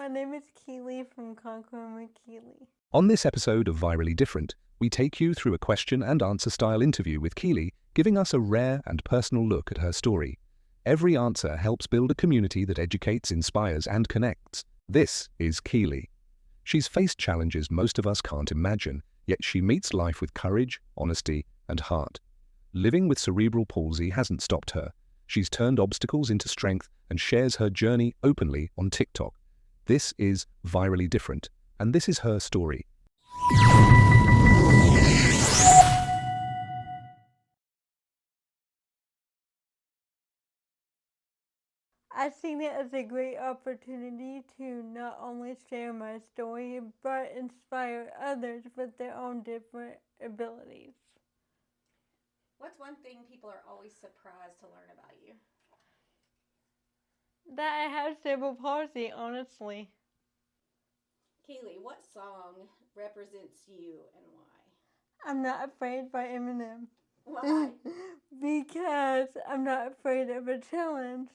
My name is Kealee from Conquering with Kealee. On this episode of Virally Different, we take you through a question and answer style interview with Kealee, giving us a rare and personal look at her story. Every answer helps build a community that educates, inspires, and connects. This is Kealee. She's faced challenges most of us can't imagine, yet she meets life with courage, honesty, and heart. Living with cerebral palsy hasn't stopped her. She's turned obstacles into strength and shares her journey openly on TikTok. This is Virally Different, and this is her story. I've seen it as a great opportunity to not only share my story, but inspire others with their own different abilities. What's one thing people are always surprised to learn about you? That I have cerebral palsy, honestly. Kealee, what song represents you and why? I'm Not Afraid by Eminem. Why? Because I'm not afraid of a challenge.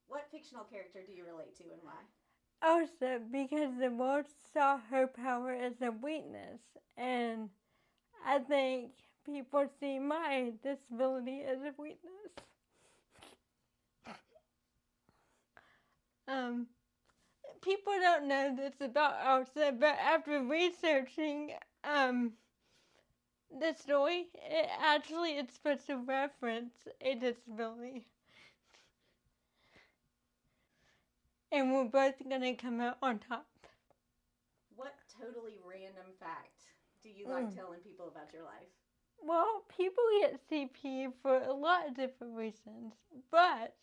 What fictional character do you relate to and why? Also, because the world saw her power as a weakness, and I think people see my disability as a weakness. People don't know this about Elsa, but after researching the story, it's supposed to reference a disability. And we're both gonna come out on top. What totally random fact do you like telling people about your life? Well, people get CP for a lot of different reasons, but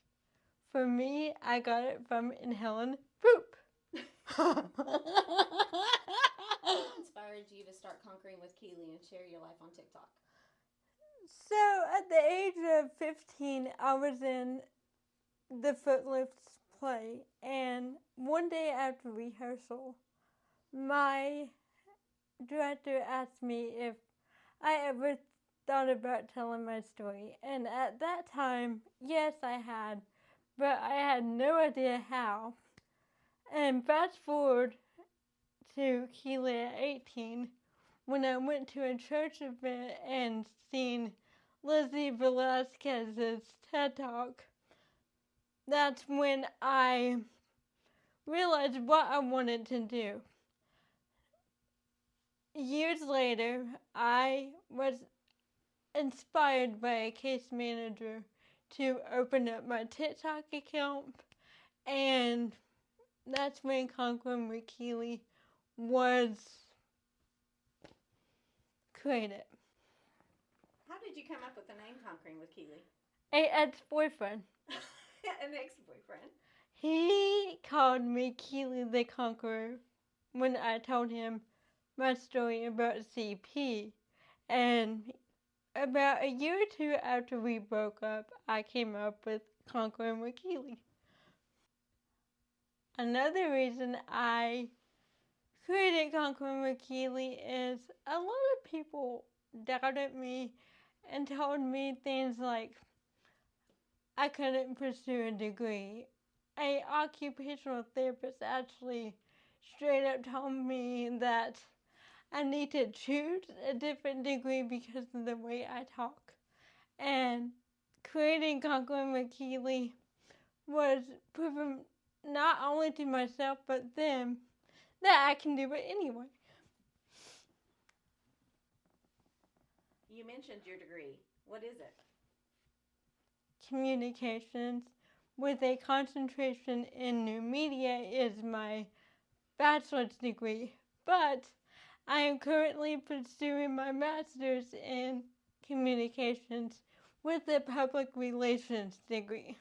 for me, I got it from inhaling poop. Inspired you to start conquering with Kealee and share your life on TikTok? So, at the age of 15, I was in the Footlifts play, and one day after rehearsal, my director asked me if I ever thought about telling my story, and at that time, yes, I had, but I had no idea how. And fast forward to Kealee at 18, when I went to a church event and seen Lizzie Velasquez's TED Talk. That's when I realized what I wanted to do. Years later, I was inspired by a case manager to open up my TikTok account, and that's when Conquering with Kealee was created. How did you come up with the name Conquering with Kealee? An ex-boyfriend. An ex-boyfriend? He called me Kealee the Conqueror when I told him my story about CP, and about a year or two after we broke up, I came up with Conquering with Kealee. Another reason I created Conquering with Kealee is a lot of people doubted me and told me things like I couldn't pursue a degree. An occupational therapist actually straight up told me that I need to choose a different degree because of the way I talk. And creating Conquering with Kealee was proving not only to myself but them that I can do it anyway. You mentioned your degree. What is it? Communications with a concentration in new media is my bachelor's degree, but I am currently pursuing my master's in communications with a public relations degree.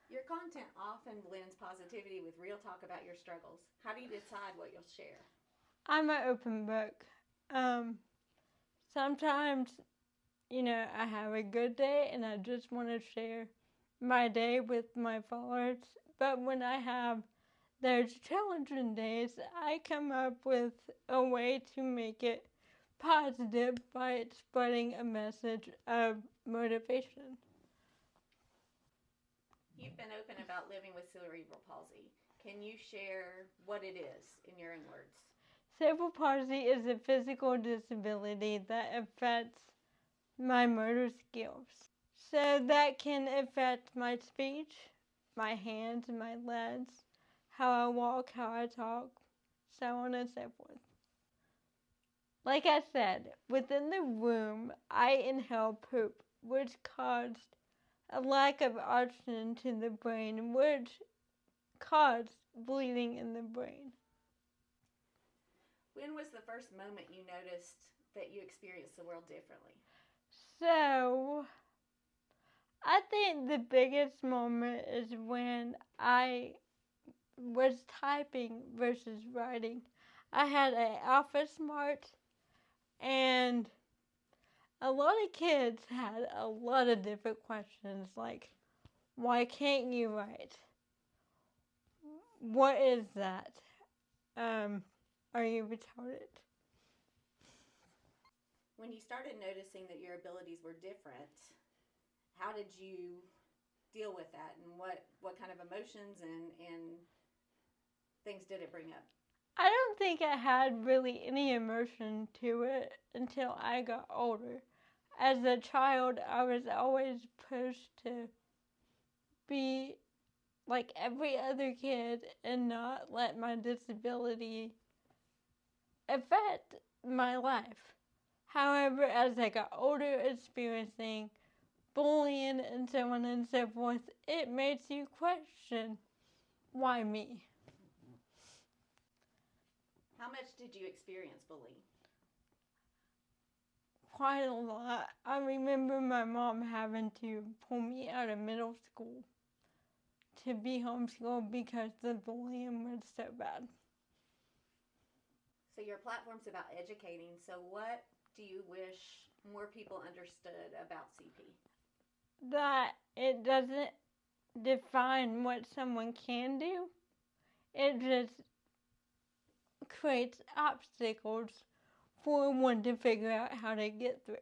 Your content often blends positivity with real talk about your struggles. How do you decide what you'll share? I'm an open book. Sometimes, I have a good day and I just want to share my day with my followers. But when I have those challenging days, I come up with a way to make it positive by spreading a message of motivation. You've been open about living with cerebral palsy. Can you share what it is in your own words? Cerebral palsy is a physical disability that affects my motor skills. So that can affect my speech, my hands, my legs, how I walk, how I talk, so on and so forth. Like I said, within the womb, I inhaled poop, which caused a lack of oxygen to the brain, which caused bleeding in the brain. When was the first moment you noticed that you experienced the world differently? So, I think the biggest moment is when I was typing versus writing. I had an Alpha Smart, and a lot of kids had a lot of different questions like, why can't you write? What is that? Are you retarded? When you started noticing that your abilities were different, how did you deal with that, and what kind of emotions and things did it bring up? I don't think I had really any emotion to it until I got older. As a child, I was always pushed to be like every other kid and not let my disability affect my life. However, as I got older, experiencing bullying and so on and so forth, it makes you question, why me? How much did you experience bullying? Quite a lot. I remember my mom having to pull me out of middle school to be homeschooled because the bullying was so bad. So your platform's about educating. So what do you wish more people understood about CP? That it doesn't define what someone can do. It just creates obstacles for one to figure out how to get through.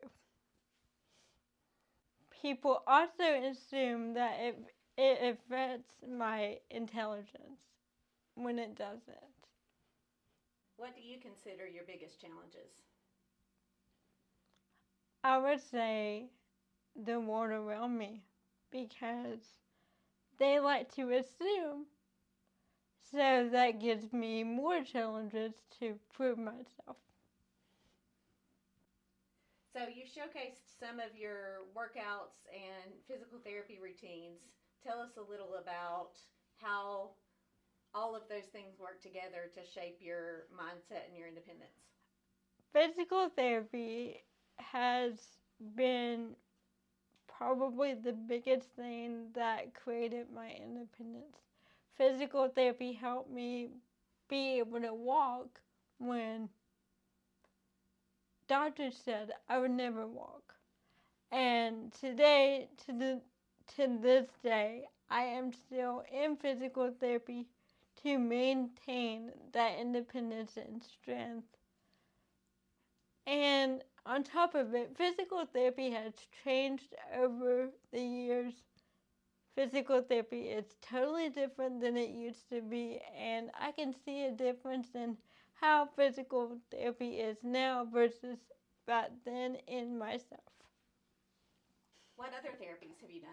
People also assume that it affects my intelligence when it doesn't. What do you consider your biggest challenges? I would say the world around me because they like to assume, so that gives me more challenges to prove myself. So you showcased some of your workouts and physical therapy routines. Tell us a little about how all of those things work together to shape your mindset and your independence. Physical therapy has been probably the biggest thing that created my independence. Physical therapy helped me be able to walk when doctors said I would never walk. And today, to this day, I am still in physical therapy to maintain that independence and strength. And on top of it, physical therapy has changed over the years. Physical therapy is totally different than it used to be, and I can see a difference in how physical therapy is now versus back then in myself. What other therapies have you done?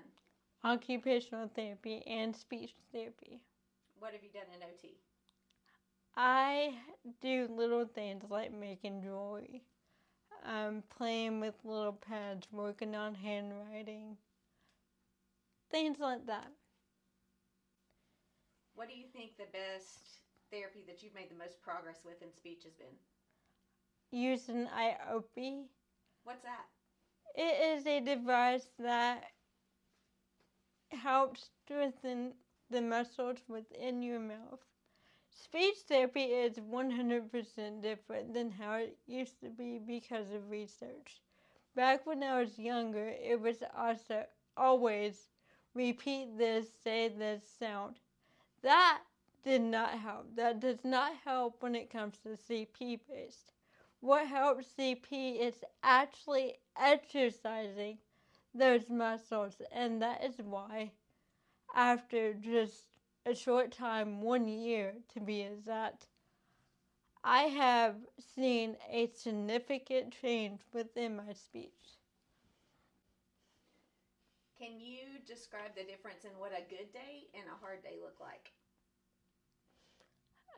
Occupational therapy and speech therapy. What have you done in OT? I do little things like making jewelry, playing with little pads, working on handwriting, things like that. What do you think the best therapy that you've made the most progress with in speech has been? Using IOP. What's that? It is a device that helps strengthen the muscles within your mouth. Speech therapy is 100% different than how it used to be because of research. Back when I was younger, it was also always repeat this, say this, sound. That did not help. That does not help when it comes to CP based. What helps CP is actually exercising those muscles, and that is why after just a short time, 1 year to be exact, I have seen a significant change within my speech. Can you describe the difference in what a good day and a hard day look like?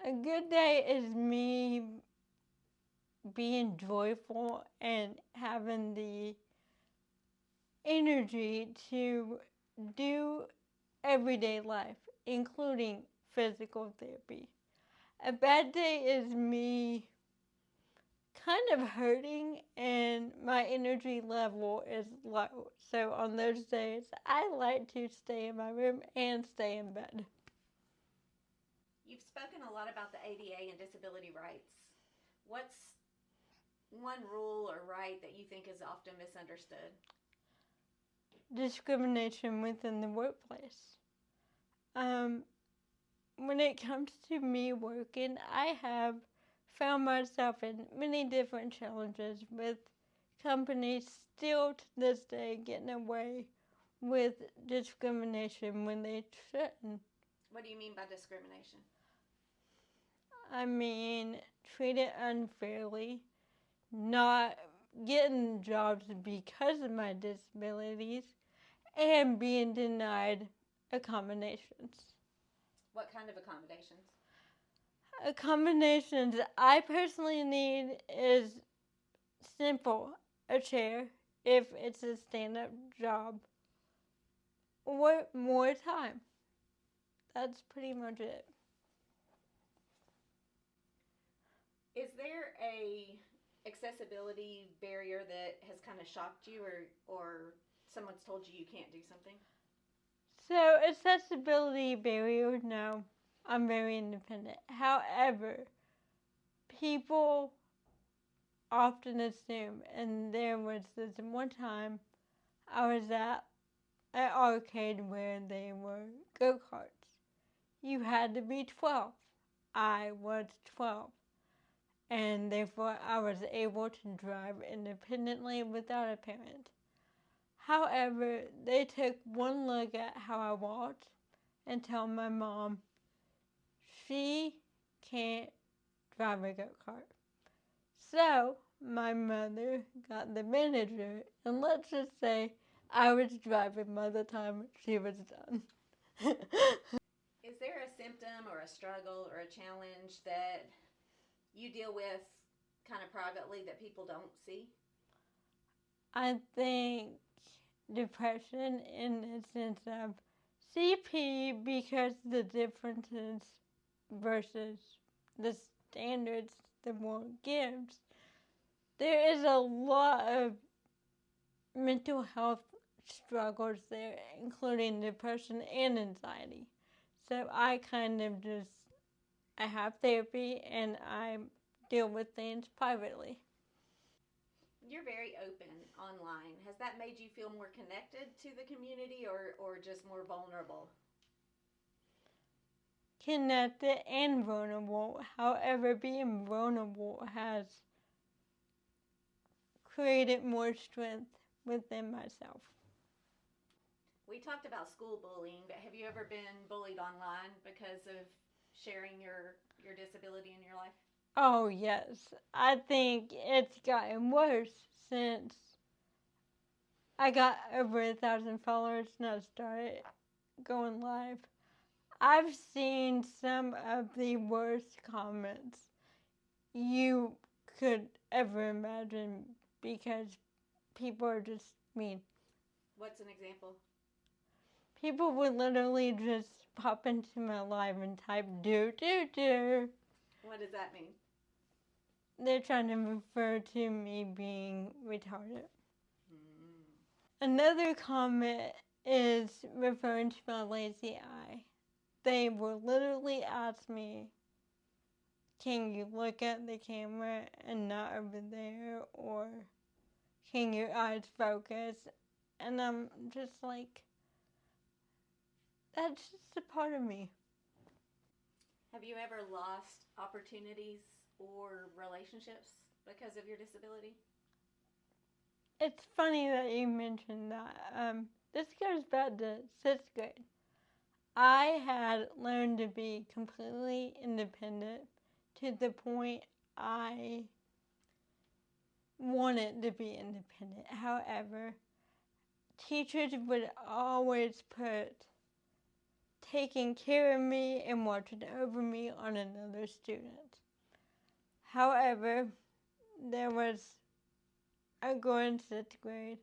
A good day is me being joyful and having the energy to do everyday life, including physical therapy. A bad day is me kind of hurting and my energy level is low. So on those days, I like to stay in my room and stay in bed. You've spoken a lot about the ADA and disability rights. What's one rule or right that you think is often misunderstood? Discrimination within the workplace. When it comes to me working, I have found myself in many different challenges with companies still to this day getting away with discrimination when they shouldn't. What do you mean by discrimination? I mean, treated unfairly, not getting jobs because of my disabilities, and being denied accommodations. What kind of accommodations? Accommodations I personally need is simple: a chair if it's a stand-up job, or more time. That's pretty much it. Is there a accessibility barrier that has kind of shocked you, or someone's told you can't do something? So, accessibility barrier, no. I'm very independent. However, people often assume, and there was this one time I was at an arcade where they were go-karts. You had to be 12. I was 12. And therefore I was able to drive independently without a parent. However, they took one look at how I walked and told my mom she can't drive a go-kart. So my mother got the manager, and let's just say I was driving by the time she was done. Is there a symptom or a struggle or a challenge that you deal with kind of privately that people don't see? I think depression in the sense of CP, because the differences versus the standards the world gives. There is a lot of mental health struggles there, including depression and anxiety. So I kind of I have therapy and I deal with things privately. You're very open online. Has that made you feel more connected to the community or just more vulnerable? Connected and vulnerable. However, being vulnerable has created more strength within myself. We talked about school bullying, but have you ever been bullied online because of sharing your disability in your life? Oh, yes. I think it's gotten worse since I got over 1,000 followers and I started going live. I've seen some of the worst comments you could ever imagine because people are just mean. What's an example? People would literally just pop into my live and type do do do. What does that mean? They're trying to refer to me being retarded. Mm. Another comment is referring to my lazy eye. They will literally ask me, can you look at the camera and not over there? Or can your eyes focus? And I'm just like, that's just a part of me. Have you ever lost opportunities or relationships because of your disability? It's funny that you mentioned that. This goes back to 6th grade. I had learned to be completely independent to the point I wanted to be independent. However, teachers would always put taking care of me and watching over me on another student. However, there was a girl in 6th grade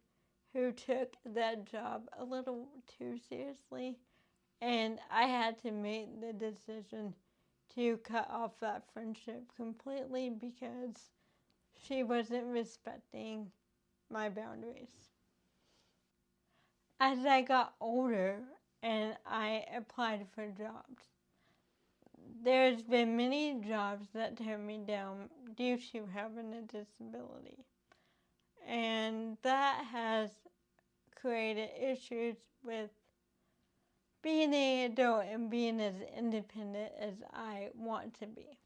who took that job a little too seriously, and I had to make the decision to cut off that friendship completely because she wasn't respecting my boundaries. As I got older and I applied for jobs, there's been many jobs that turned me down due to having a disability. And that has created issues with being an adult and being as independent as I want to be.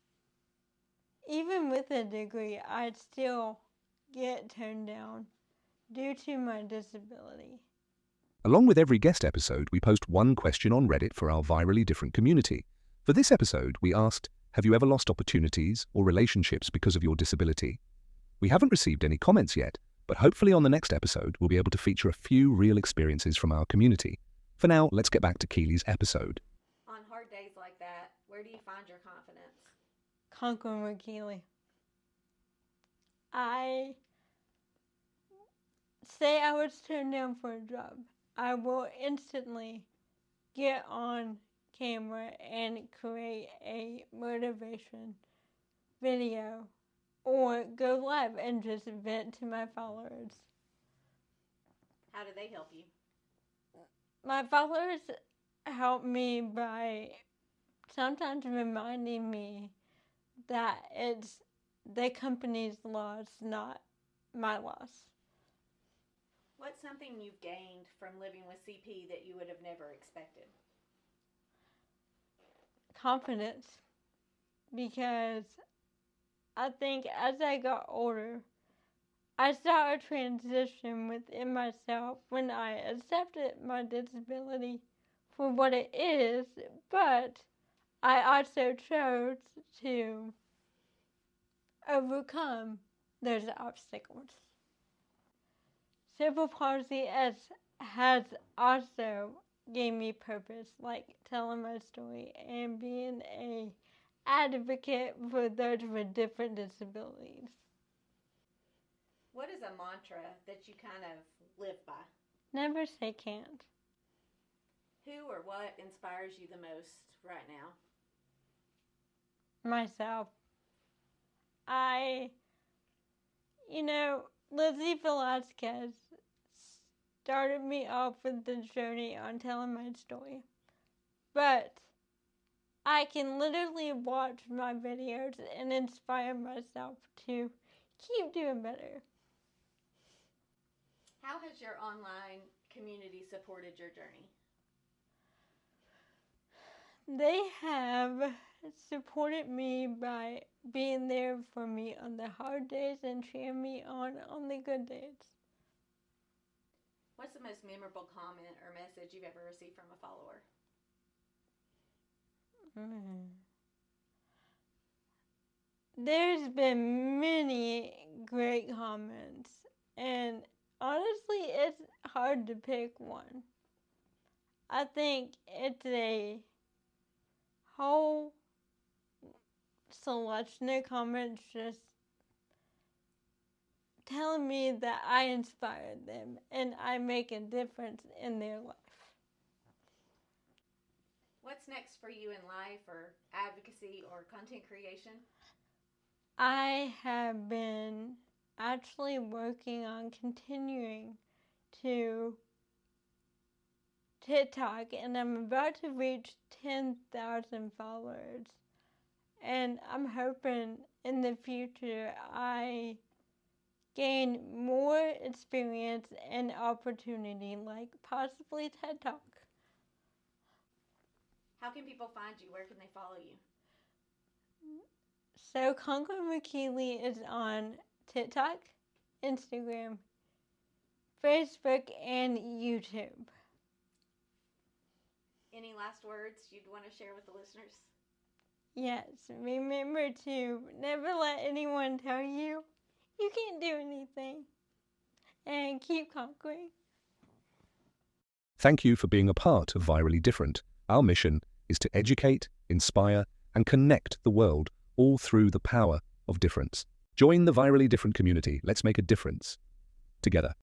Even with a degree, I'd still get turned down due to my disability. Along with every guest episode, we post one question on Reddit for our virally different community. For this episode, we asked, have you ever lost opportunities or relationships because of your disability? We haven't received any comments yet, but hopefully on the next episode, we'll be able to feature a few real experiences from our community. For now, let's get back to Kealee's episode. On hard days like that, where do you find your confidence? Conquering with Kealee. I say I was turned down for a job. I will instantly get on camera and create a motivation video or go live and just vent to my followers. How do they help you? My followers help me by sometimes reminding me that it's the company's loss, not my loss. What's something you've gained from living with CP that you would have never expected? Confidence, because I think as I got older, I saw a transition within myself when I accepted my disability for what it is, but I also chose to overcome those obstacles. Cerebral palsy has also gave me purpose, like telling my story and being an advocate for those with different disabilities. What is a mantra that you kind of live by? Never say can't. Who or what inspires you the most right now? Myself. Lizzie Velasquez started me off with the journey on telling my story. But I can literally watch my videos and inspire myself to keep doing better. How has your online community supported your journey? They have supported me by being there for me on the hard days and cheering me on the good days. What's the most memorable comment or message you've ever received from a follower? There's been many great comments, and honestly, it's hard to pick one. I think it's a whole selection of comments just telling me that I inspired them and I make a difference in their life. What's next for you in life, or advocacy, or content creation? I have been actually working on continuing to TikTok, and I'm about to reach 10,000 followers. And I'm hoping in the future I gain more experience and opportunity, like possibly TED Talk. How can people find you? Where can they follow you? So Conquering with Kealee is on TikTok, Instagram, Facebook, and YouTube. Any last words you'd want to share with the listeners? Yes, remember to never let anyone tell you you can't do anything, and keep conquering. Thank you for being a part of Virally Different. Our mission is to educate, inspire, and connect the world, all through the power of difference. Join the Virally Different community. Let's make a difference together.